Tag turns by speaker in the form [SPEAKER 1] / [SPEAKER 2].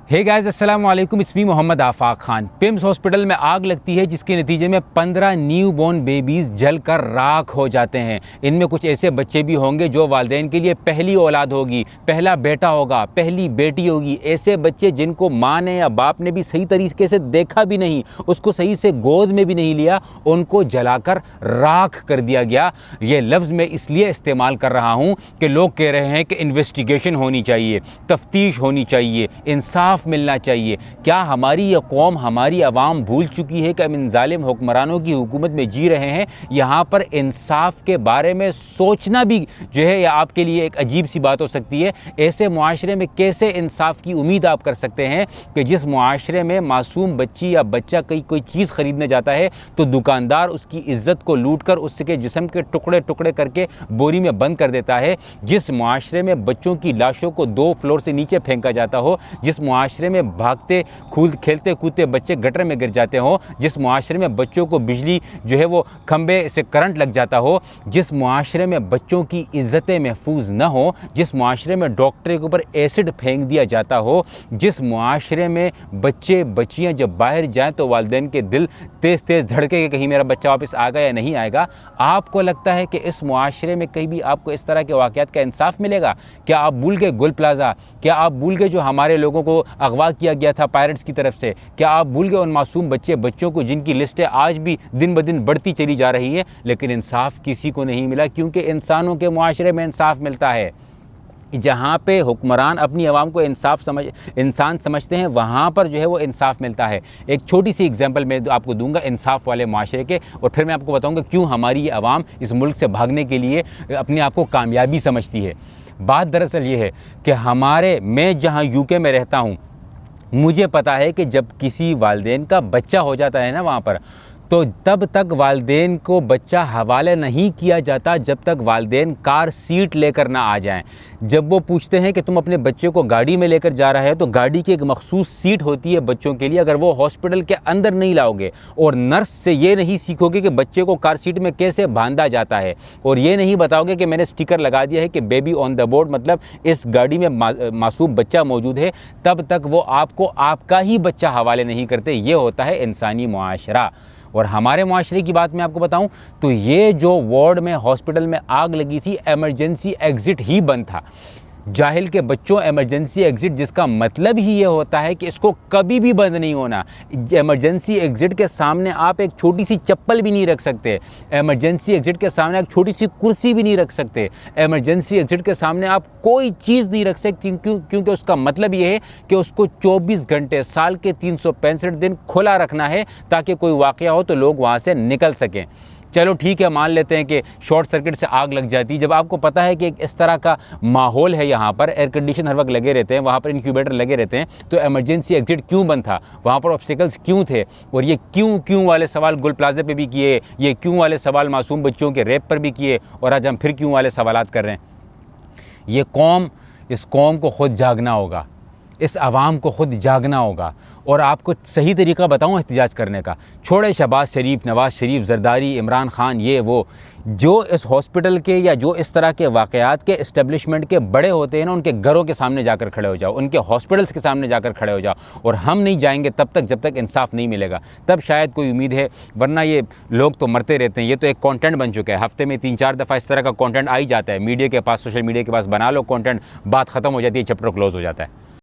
[SPEAKER 1] हे guys अस्सलाम वालेकुम, it's me Mohammad Afaq Khan. PIMS hospital में आग लगती है जिसके नतीजे में 15 न्यू बॉर्न बेबीज़ जलकर राख हो जाते हैं। इनमें कुछ ऐसे बच्चे भी होंगे जो वालिदैन के लिए पहली औलाद होगी, पहला बेटा होगा, पहली बेटी होगी। ऐसे बच्चे जिनको माँ ने या बाप ने भी सही तरीके से देखा भी नहीं, उसको सही से गोद में भी नहीं लिया, उनको जलाकर राख कर दिया गया। ये लफ्ज़ मैं इसलिए इस्तेमाल कर रहा हूँ कि लोग कह रहे हैं कि इन्वेस्टिगेशन होनी चाहिए, तफ्तीश होनी चाहिए, इंसाफ मिलना चाहिए। क्या हमारी ये कौम, हमारी आवाम भूल चुकी है कि हम इन जालिम हुक्मरानों की हुकूमत में जी रहे हैं? यहाँ पर इंसाफ के बारे में सोचना भी जो है या आपके लिए एक अजीब सी बात हो सकती है। ऐसे मुआशरे में कैसे इंसाफ की उम्मीद आप कर सकते हैं कि जिस मुआशरे में मासूम बच्ची या बच्चा कोई चीज़ ख़रीदने जाता है तो दुकानदार उसकी इज़्ज़त को लूट कर उसके जिस्म के टुकड़े टुकड़े करके बोरी में बंद कर देता है। जिस मुआशरे में बच्चों की लाशों को 2 फ्लोर से नीचे फेंका जाता हो, जिस मुआशरे में भागते खेलते कूदते बच्चे गटर में गिर जाते हो, जिस मुआशरे में बच्चों को बिजली जो है वो खंबे से करंट लग जाता हो, जिस मुआशरे में बच्चों की इज़्ज़तें महफूज न हो, जिस मुआशरे में डॉक्टर के ऊपर एसिड फेंक दिया जाता हो, जिस मुआशरे में बच्चे बच्चियां जब बाहर जाएं तो वालिदैन के दिल तेज़ तेज़ धड़के कि कहीं मेरा बच्चा वापस आएगा या नहीं आएगा, आपको लगता है कि इस मुआशरे में कहीं भी आपको इस तरह के वाक़यात का इंसाफ मिलेगा? क्या आप भूल गए गुल प्लाज़ा? क्या आप भूल गए जो हमारे लोगों को अगवा किया गया था पायरेट्स की तरफ से? क्या आप भूल गए उन मासूम बच्चों को जिनकी लिस्टें आज भी दिन ब दिन बढ़ती चली जा रही है? लेकिन इंसाफ किसी को नहीं मिला, क्योंकि इंसानों के मुआशरे में इंसाफ मिलता है। जहाँ पे हुक्मरान अपनी आवाम को इंसान समझते हैं, वहाँ पर जो है वो इंसाफ मिलता है। एक छोटी सी एग्जांपल मैं आपको दूंगा इंसाफ वाले माशरे के, और फिर मैं आपको बताऊंगा क्यों हमारी ये आवाम इस मुल्क से भागने के लिए अपने आप को कामयाबी समझती है। बात दरअसल ये है कि मैं जहाँ यूके में रहता हूँ, मुझे पता है कि जब किसी वालिदैन का बच्चा हो जाता है ना वहाँ पर, तो तब तक वालिदैन को बच्चा हवाले नहीं किया जाता जब तक वालिदैन कार सीट लेकर ना आ जाएं। जब वो पूछते हैं कि तुम अपने बच्चे को गाड़ी में लेकर जा रहा है, तो गाड़ी की एक मखसूस सीट होती है बच्चों के लिए। अगर वो हॉस्पिटल के अंदर नहीं लाओगे और नर्स से ये नहीं सीखोगे कि बच्चे को कार सीट में कैसे बांधा जाता है, और ये नहीं बताओगे कि मैंने स्टिकर लगा दिया है कि बेबी ऑन द बोर्ड, मतलब इस गाड़ी में मासूम बच्चा मौजूद है, तब तक वो आपको आपका ही बच्चा हवाले नहीं करते। ये होता है इंसानी मुआशरा। और हमारे मुआशरे की बात मैं आपको बताऊं तो ये जो वार्ड में हॉस्पिटल में आग लगी थी, एमरजेंसी एग्ज़िट ही बंद था। जाहिल के बच्चों, एमरजेंसी एग्ज़िट जिसका मतलब ही ये होता है कि इसको कभी भी बंद नहीं होना। एमरजेंसी एग्ज़िट के सामने आप एक छोटी सी चप्पल भी नहीं रख सकते, एमरजेंसी एग्ज़िट के सामने एक छोटी सी कुर्सी भी नहीं रख सकते, एमरजेंसी एग्ज़िट के सामने आप कोई चीज़ नहीं रख सकते, क्योंकि उसका मतलब ये है कि उसको 24 घंटे साल के 365 दिन खुला रखना है ताकि कोई वाक़या हो तो लोग वहाँ से निकल सकें। चलो ठीक है, मान लेते हैं कि शॉर्ट सर्किट से आग लग जाती है। जब आपको पता है कि इस तरह का माहौल है, यहाँ पर एयर कंडीशन हर वक्त लगे रहते हैं, वहाँ पर इंक्यूबेटर लगे रहते हैं, तो एमरजेंसी एग्जिट क्यों बंद था? वहाँ पर ऑब्स्टिकल्स क्यों थे? और ये क्यों वाले सवाल गुल प्लाजे पे भी किए, ये क्यों वाले सवाल मासूम बच्चों के रेप पर भी किए, और आज हम फिर क्यों वाले सवालात कर रहे हैं? इस कौम को खुद जागना होगा, इस आवाम को खुद जागना होगा। और आपको सही तरीका बताऊं एहतजाज करने का, छोड़े शहबाज शरीफ, नवाज़ शरीफ, जरदारी, इमरान खान, ये वो जो इस हॉस्पिटल के या जो इस तरह के वाक़यात के इस्टेब्लिशमेंट के बड़े होते हैं ना, उनके घरों के सामने जाकर खड़े हो जाओ, उनके हॉस्पिटल्स के सामने जाकर खड़े हो जाओ। और हम नहीं जाएंगे तब तक जब तक इंसाफ नहीं मिलेगा, तब शायद कोई उम्मीद है, वरना ये लोग तो मरते रहते हैं। ये तो एक कंटेंट बन चुका है, हफ्ते में 3-4 दफ़ा इस तरह का कंटेंट आ ही जाता है मीडिया के पास, सोशल मीडिया के पास। बना लो कंटेंट, बात ख़त्म हो जाती है, चैप्टर क्लोज हो जाता है।